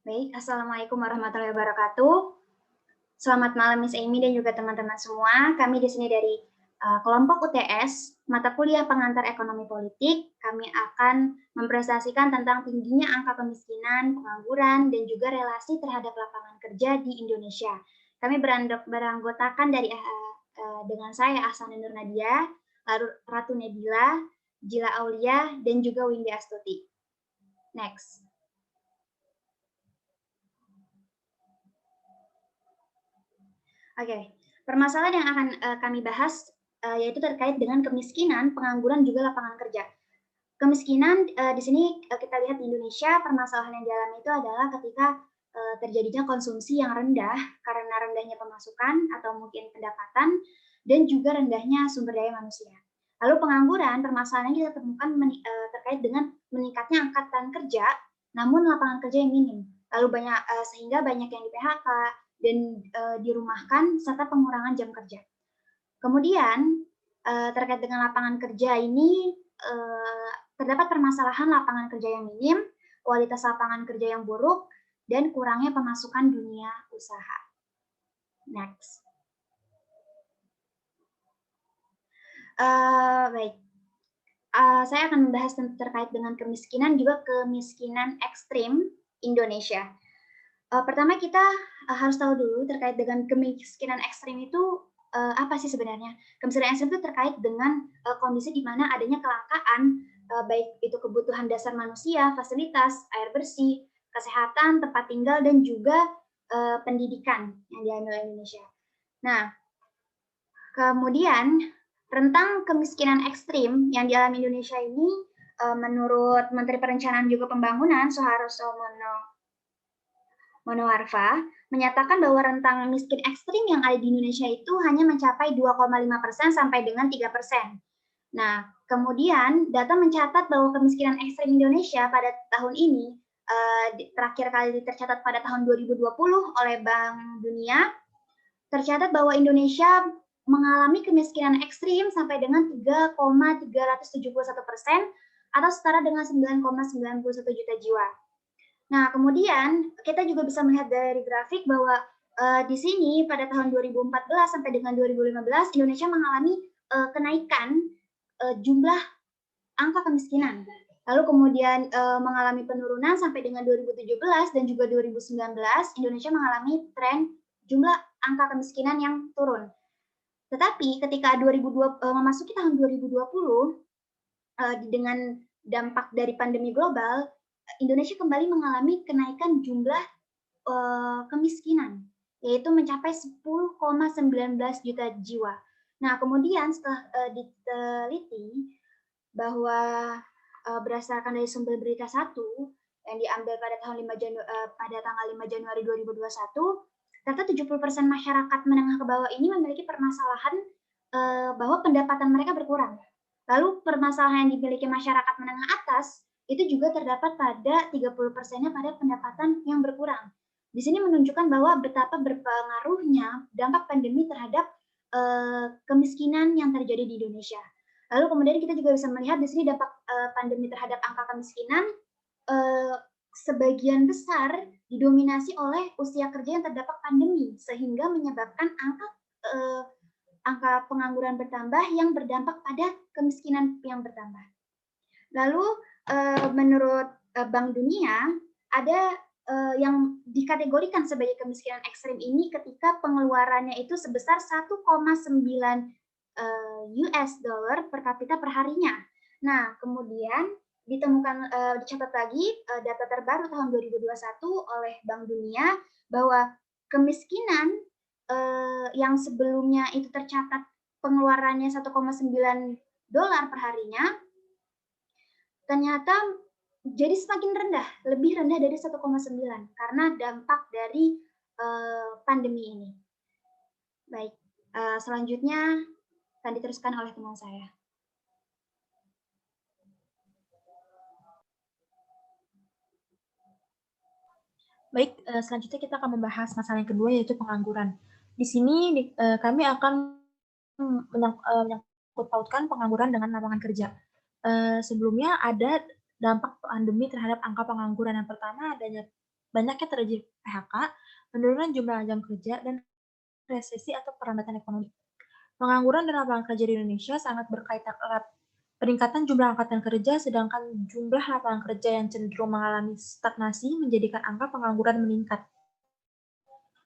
Baik, Assalamualaikum warahmatullahi wabarakatuh. Selamat malam Miss Amy dan juga teman-teman semua. Kami di sini dari kelompok UTS, mata kuliah pengantar ekonomi politik. Kami akan mempresentasikan tentang tingginya angka kemiskinan, pengangguran, dan juga relasi terhadap lapangan kerja di Indonesia. Kami beranggotakan dengan saya Ahsanul Nur Nadia, lalu Ratu Nabila, Jila Aulia, dan juga Windy Astuti. Next. Oke, permasalahan yang akan kami bahas yaitu terkait dengan kemiskinan, pengangguran, juga lapangan kerja. Kemiskinan di sini kita lihat di Indonesia, permasalahan yang dialami itu adalah ketika terjadinya konsumsi yang rendah karena rendahnya pemasukan atau mungkin pendapatan dan juga rendahnya sumber daya manusia. Lalu pengangguran, permasalahan yang kita temukan terkait dengan meningkatnya angkatan kerja, namun lapangan kerja yang minim. Lalu sehingga banyak yang di PHK dan dirumahkan serta pengurangan jam kerja. Kemudian terkait dengan lapangan kerja ini terdapat permasalahan lapangan kerja yang minim, kualitas lapangan kerja yang buruk, dan kurangnya pemasukan dunia usaha. Next. Baik. Saya akan membahas terkait dengan kemiskinan, juga kemiskinan ekstrim Indonesia. Pertama kita harus tahu dulu terkait dengan kemiskinan ekstrim itu apa sih sebenarnya? Kemiskinan ekstrim itu terkait dengan kondisi di mana adanya kelangkaan baik itu kebutuhan dasar manusia, fasilitas, air bersih, kesehatan, tempat tinggal, dan juga pendidikan yang diambil Indonesia. Nah, kemudian rentang kemiskinan ekstrim yang dialami Indonesia ini menurut Menteri Perencanaan juga Pembangunan Soeharto Monoarfa menyatakan bahwa rentang miskin ekstrim yang ada di Indonesia itu hanya mencapai 2,5% sampai dengan 3%. Nah, kemudian data mencatat bahwa kemiskinan ekstrim Indonesia pada tahun ini terakhir kali tercatat pada tahun 2020 oleh Bank Dunia, tercatat bahwa Indonesia mengalami kemiskinan ekstrim sampai dengan 3,371% atau setara dengan 9,91 juta jiwa. Nah, kemudian kita juga bisa melihat dari grafik bahwa di sini pada tahun 2014 sampai dengan 2015 Indonesia mengalami kenaikan jumlah angka kemiskinan. Lalu kemudian mengalami penurunan sampai dengan 2017 dan juga 2019 Indonesia mengalami tren jumlah angka kemiskinan yang turun. Tetapi ketika memasuki tahun 2020 dengan dampak dari pandemi global, Indonesia kembali mengalami kenaikan jumlah kemiskinan, yaitu mencapai 10,19 juta jiwa. Nah, kemudian setelah diteliti bahwa berdasarkan dari sumber berita 1 yang diambil pada tanggal 5 Januari 2021, ternyata 70% masyarakat menengah ke bawah ini memiliki permasalahan bahwa pendapatan mereka berkurang. Lalu permasalahan yang dimiliki masyarakat menengah atas itu juga terdapat pada 30%-nya pada pendapatan yang berkurang. Di sini menunjukkan bahwa betapa berpengaruhnya dampak pandemi terhadap kemiskinan yang terjadi di Indonesia. Lalu kemudian kita juga bisa melihat di sini dampak pandemi terhadap angka kemiskinan sebagian besar didominasi oleh usia kerja yang terdampak pandemi, sehingga menyebabkan angka pengangguran bertambah yang berdampak pada kemiskinan yang bertambah. Lalu menurut Bank Dunia ada yang dikategorikan sebagai kemiskinan ekstrim ini ketika pengeluarannya itu sebesar 1,9 US dollar per kapita per harinya. Nah, kemudian dicatat lagi data terbaru tahun 2021 oleh Bank Dunia bahwa kemiskinan yang sebelumnya itu tercatat pengeluarannya 1,9 dolar per harinya, ternyata jadi semakin rendah, lebih rendah dari 1,9 karena dampak dari pandemi ini. Baik, selanjutnya akan diteruskan oleh teman saya. Baik, selanjutnya kita akan membahas masalah yang kedua, yaitu pengangguran. Di sini kami akan menyangkut pautkan pengangguran dengan lapangan kerja. Sebelumnya ada dampak pandemi terhadap angka pengangguran. Yang pertama adanya banyaknya terjadi PHK, penurunan jumlah jam kerja, dan resesi atau perlambatan ekonomi. Pengangguran dan lapangan kerja di Indonesia sangat berkaitan erat. Peningkatan jumlah angkatan kerja, sedangkan jumlah lapangan kerja yang cenderung mengalami stagnasi menjadikan angka pengangguran meningkat.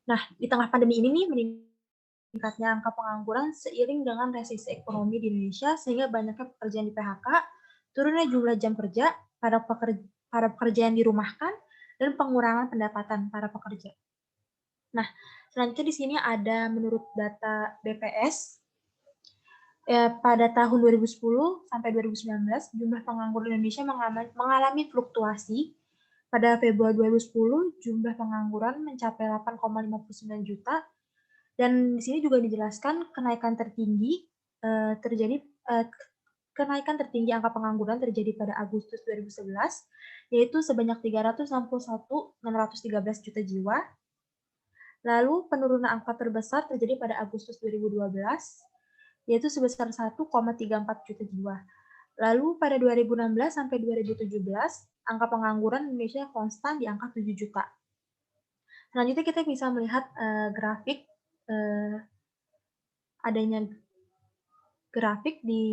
Nah, di tengah pandemi ini nih, meningkatnya angka pengangguran seiring dengan resesi ekonomi di Indonesia, sehingga banyaknya pekerjaan di PHK, turunnya jumlah jam kerja, para pekerja yang dirumahkan, dan pengurangan pendapatan para pekerja. Nah, selanjutnya di sini ada menurut data BPS, pada tahun 2010 sampai 2019, jumlah pengangguran Indonesia mengalami fluktuasi. Pada Februari 2010, jumlah pengangguran mencapai 8,59 juta, dan di sini juga dijelaskan kenaikan tertinggi angka pengangguran terjadi pada Agustus 2011, yaitu sebanyak 361.613 juta jiwa. Lalu penurunan angka terbesar terjadi pada Agustus 2012, yaitu sebesar 1,34 juta jiwa. Lalu pada 2016 sampai 2017, angka pengangguran Indonesia konstan di angka 7 juta. Selanjutnya kita bisa melihat grafik, adanya grafik di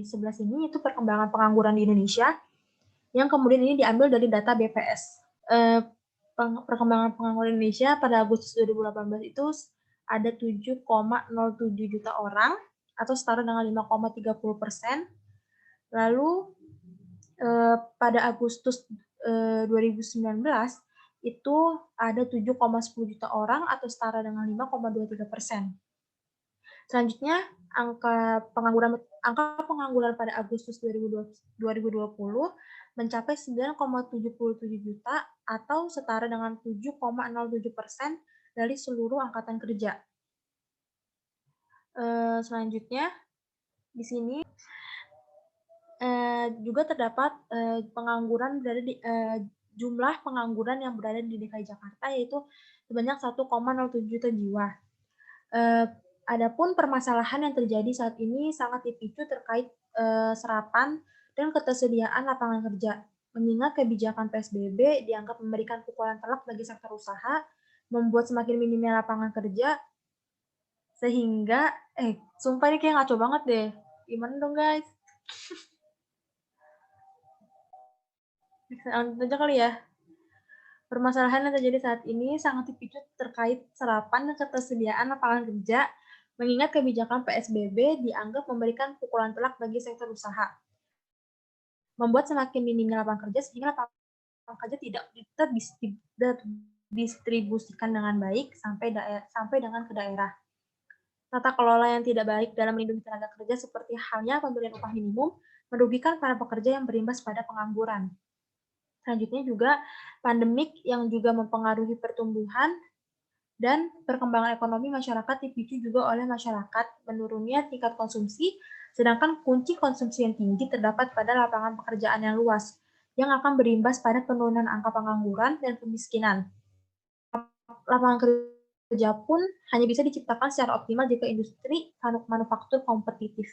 sebelah sini, yaitu perkembangan pengangguran di Indonesia, yang kemudian ini diambil dari data BPS. Perkembangan pengangguran Indonesia pada Agustus 2018 itu ada 7,07 juta orang, atau setara dengan 5,30%. Lalu pada Agustus 2019 itu ada 7,10 juta orang atau setara dengan 5,23%. Selanjutnya, angka pengangguran pada Agustus 2020 mencapai 9,77 juta atau setara dengan 7,07% dari seluruh angkatan kerja. Selanjutnya, di sini juga terdapat pengangguran berada di jumlah pengangguran yang berada di DKI Jakarta, yaitu sebanyak 1,07 juta jiwa. Adapun permasalahan yang terjadi saat ini sangat dipicu terkait serapan dan ketersediaan lapangan kerja, mengingat kebijakan PSBB dianggap memberikan pukulan telak bagi sektor usaha, membuat semakin minimnya lapangan kerja, sehingga sumpah ini kayak ngaco banget deh. Gimana dong guys? Lanjut aja kali ya. Permasalahan yang terjadi saat ini sangat dipicu terkait serapan dan ketersediaan lapangan kerja, mengingat kebijakan PSBB dianggap memberikan pukulan telak bagi sektor usaha, membuat semakin minimnya lapangan kerja sehingga lapangan kerja tidak terdistribusikan dengan baik sampai dengan ke daerah. Tata kelola yang tidak baik dalam melindungi tenaga kerja seperti halnya pemberian upah minimum merugikan para pekerja yang berimbas pada pengangguran. Selanjutnya juga pandemik yang juga mempengaruhi pertumbuhan dan perkembangan ekonomi masyarakat dipicu juga oleh masyarakat menurunnya tingkat konsumsi, sedangkan kunci konsumsi yang tinggi terdapat pada lapangan pekerjaan yang luas, yang akan berimbas pada penurunan angka pengangguran dan kemiskinan. Lapangan kerja pun hanya bisa diciptakan secara optimal jika industri manufaktur kompetitif.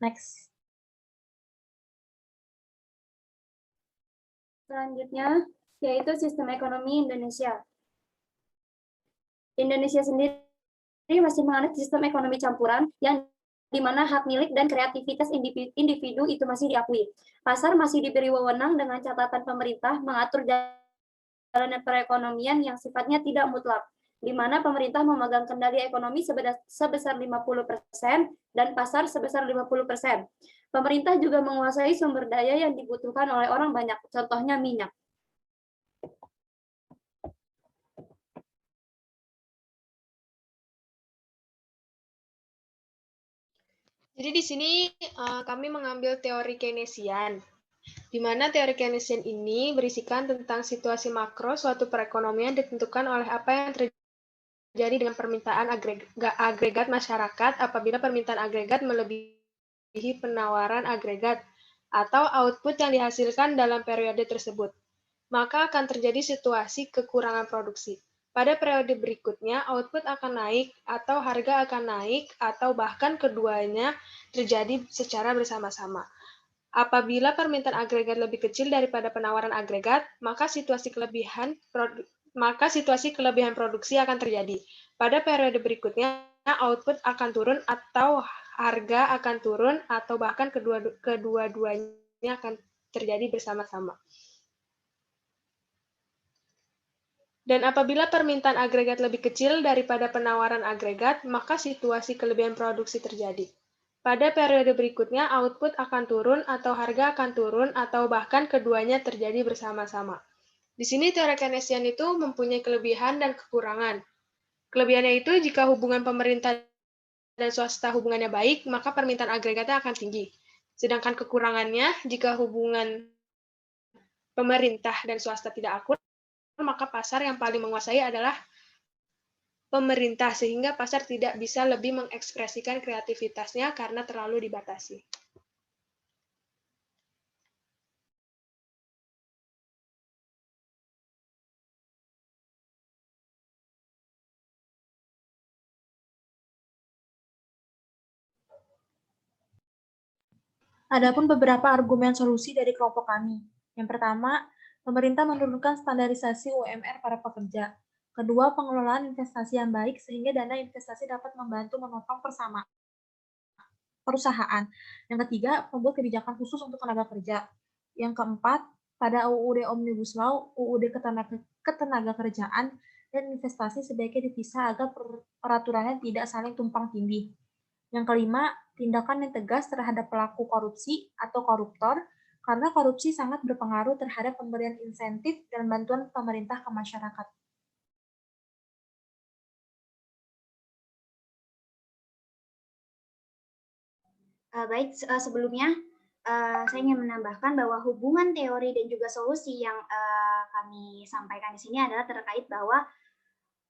Next. Selanjutnya, yaitu sistem ekonomi Indonesia. Indonesia sendiri masih menganut sistem ekonomi campuran yang di mana hak milik dan kreativitas individu itu masih diakui. Pasar masih diberi wewenang dengan catatan pemerintah mengatur jalannya perekonomian yang sifatnya tidak mutlak, di mana pemerintah memegang kendali ekonomi sebesar 50% dan pasar sebesar 50%. Pemerintah juga menguasai sumber daya yang dibutuhkan oleh orang banyak, contohnya minyak. Jadi di sini kami mengambil teori Keynesian, di mana teori Keynesian ini berisikan tentang situasi makro suatu perekonomian ditentukan oleh apa yang terjadi dengan permintaan agregat masyarakat apabila permintaan agregat melebihi penawaran agregat atau output yang dihasilkan dalam periode tersebut. Maka akan terjadi situasi kekurangan produksi. Pada periode berikutnya, output akan naik atau harga akan naik atau bahkan keduanya terjadi secara bersama-sama. Apabila permintaan agregat lebih kecil daripada penawaran agregat, maka situasi kelebihan produksi akan terjadi. Pada periode berikutnya, output akan turun atau harga akan turun atau bahkan kedua-duanya akan terjadi bersama-sama. Dan apabila permintaan agregat lebih kecil daripada penawaran agregat, maka situasi kelebihan produksi terjadi. Pada periode berikutnya, output akan turun atau harga akan turun atau bahkan keduanya terjadi bersama-sama. Di sini teori Keynesian itu mempunyai kelebihan dan kekurangan. Kelebihannya itu jika hubungan pemerintah dan swasta hubungannya baik, maka permintaan agregatnya akan tinggi. Sedangkan kekurangannya, jika hubungan pemerintah dan swasta tidak akur, maka pasar yang paling menguasai adalah pemerintah, sehingga pasar tidak bisa lebih mengekspresikan kreativitasnya karena terlalu dibatasi. Adapun beberapa argumen solusi dari kelompok kami. Yang pertama, pemerintah menurunkan standarisasi UMR para pekerja. Kedua, pengelolaan investasi yang baik sehingga dana investasi dapat membantu menopang perusahaan. Yang ketiga, membuat kebijakan khusus untuk tenaga kerja. Yang keempat, pada UUD Omnibus Law, UUD Ketenagakerjaan, dan investasi sebaiknya dipisah agar peraturannya tidak saling tumpang tindih. Yang kelima, tindakan yang tegas terhadap pelaku korupsi atau koruptor, karena korupsi sangat berpengaruh terhadap pemberian insentif dan bantuan pemerintah ke masyarakat. Baik, sebelumnya saya ingin menambahkan bahwa hubungan teori dan juga solusi yang kami sampaikan di sini adalah terkait bahwa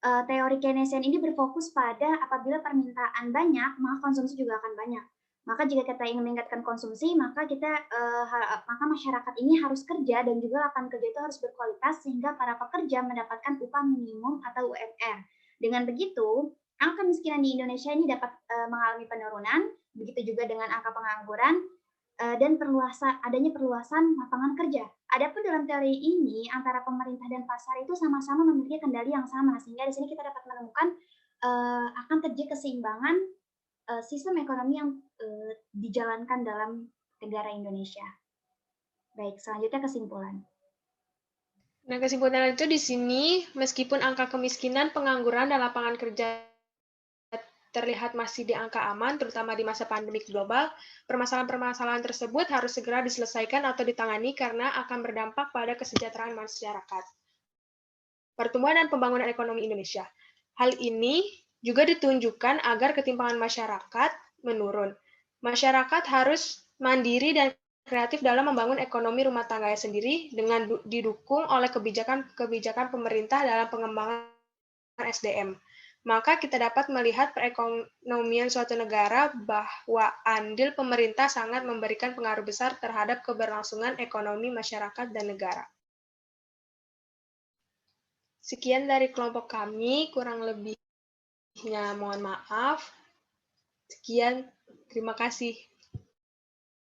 teori Keynesian ini berfokus pada apabila permintaan banyak, maka konsumsi juga akan banyak. Maka jika kita ingin meningkatkan konsumsi, maka maka masyarakat ini harus kerja dan juga lapangan kerja itu harus berkualitas sehingga para pekerja mendapatkan upah minimum atau UMR. Dengan begitu, angka kemiskinan di Indonesia ini dapat mengalami penurunan, begitu juga dengan angka pengangguran dan adanya perluasan lapangan kerja. Adapun dalam teori ini antara pemerintah dan pasar itu sama-sama memiliki kendali yang sama, sehingga di sini kita dapat menemukan akan terjadi keseimbangan sistem ekonomi yang dijalankan dalam negara Indonesia. Baik, selanjutnya kesimpulan. Nah, kesimpulan itu di sini, meskipun angka kemiskinan, pengangguran, dan lapangan kerja terlihat masih di angka aman, terutama di masa pandemi global, permasalahan-permasalahan tersebut harus segera diselesaikan atau ditangani karena akan berdampak pada kesejahteraan masyarakat. Pertumbuhan dan pembangunan ekonomi Indonesia. Hal ini juga ditunjukkan agar ketimpangan masyarakat menurun. Masyarakat harus mandiri dan kreatif dalam membangun ekonomi rumah tangganya sendiri dengan didukung oleh kebijakan pemerintah dalam pengembangan SDM. Maka kita dapat melihat perekonomian suatu negara bahwa andil pemerintah sangat memberikan pengaruh besar terhadap keberlangsungan ekonomi masyarakat dan negara. Sekian dari kelompok kami, kurang lebihnya mohon maaf. Sekian, terima kasih.